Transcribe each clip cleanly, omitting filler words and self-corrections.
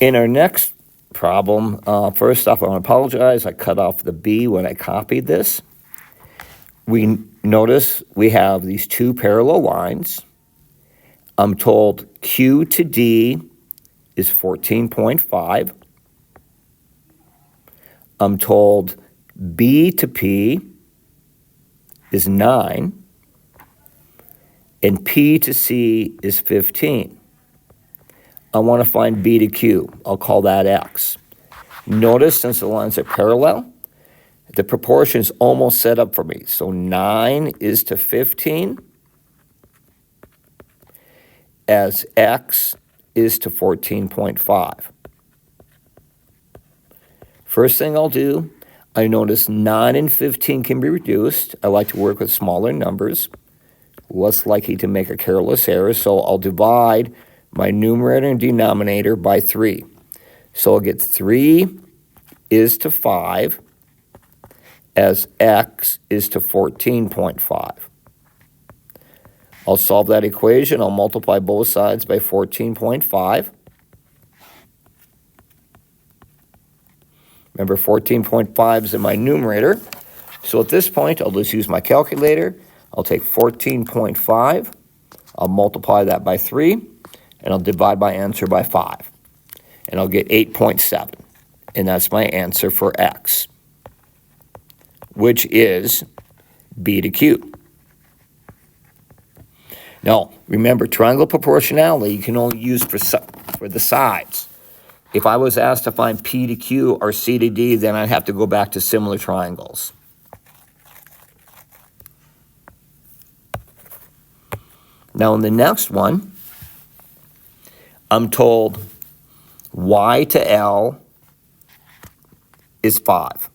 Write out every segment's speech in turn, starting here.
In our next problem, first off, I want to apologize. I cut off the B when I copied this. We notice we have these two parallel lines. I'm told Q to D is 14.5. I'm told B to P is 9. And P to C is 15. I want to find B to Q. I'll call that X. Notice, since the lines are parallel, the proportion is almost set up for me. So 9 is to 15 as X is to 14.5. First thing I'll do, I notice 9 and 15 can be reduced. I like to work with smaller numbers, less likely to make a careless error, so I'll divide my numerator and denominator by 3. So I'll get 3 is to 5 as X is to 14.5. I'll solve that equation. I'll multiply both sides by 14.5. Remember, 14.5 is in my numerator. So at this point, I'll just use my calculator. I'll take 14.5. I'll multiply that by 3. And I'll divide my answer by 5. And I'll get 8.7. And that's my answer for X, which is B to Q. Now, remember, triangle proportionality you can only use for the sides. If I was asked to find P to Q or C to D, then I'd have to go back to similar triangles. Now, in the next one, I'm told Y to L is 5.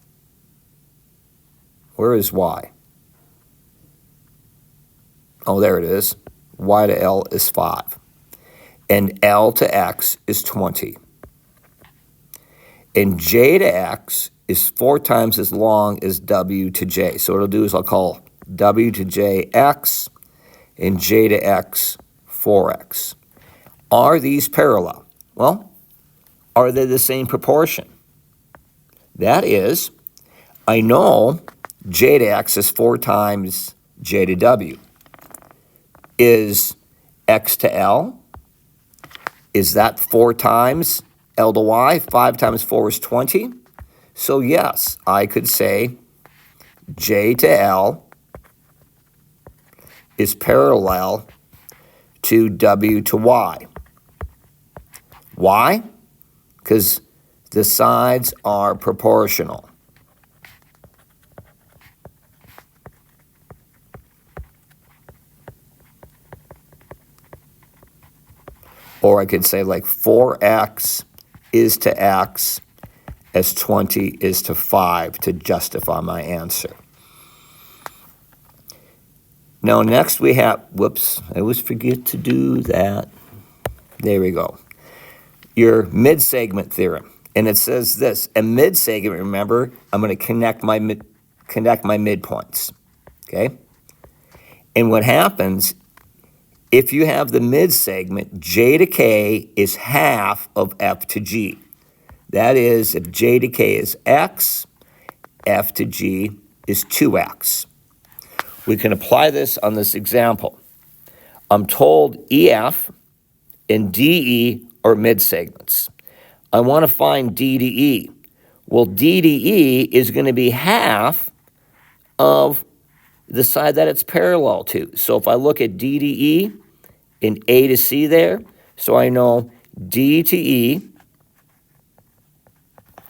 Where is Y? Oh, there it is. Y to L is 5. And L to X is 20. And J to X is 4 times as long as W to J. So what I'll do is I'll call W to J X and J to X 4X. Are these parallel? Well, are they the same proportion? That is, I know J to X is 4 times J to W. Is X to L? Is that 4 times L to Y? 5 times 4 is 20. So yes, I could say J to L is parallel to W to Y. Why? Because the sides are proportional. Or I could say like 4X is to X as 20 is to 5 to justify my answer. Now next we have, whoops, I always forget to do that. There we go. Your mid-segment theorem. And it says this, a mid-segment, remember, I'm going to connect my midpoints, okay? And what happens, if you have the mid-segment, J to K is half of F to G. That is, if J to K is X, F to G is 2X. We can apply this on this example. I'm told EF and DE are mid-segments. I want to find D to E. Well, D to E is going to be half of the side that it's parallel to. So if I look at D to E and A to C there, so I know D to E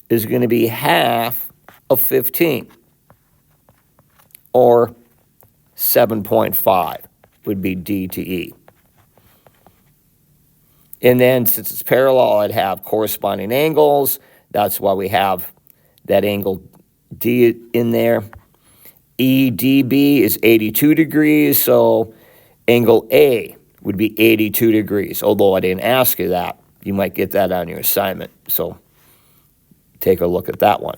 is going to be half of 15, or 7.5 would be D to E. And then since it's parallel, I'd have corresponding angles. That's why we have that angle D in there. EDB is 82 degrees, so angle A would be 82 degrees. Although I didn't ask you that, you might get that on your assignment. So take a look at that one.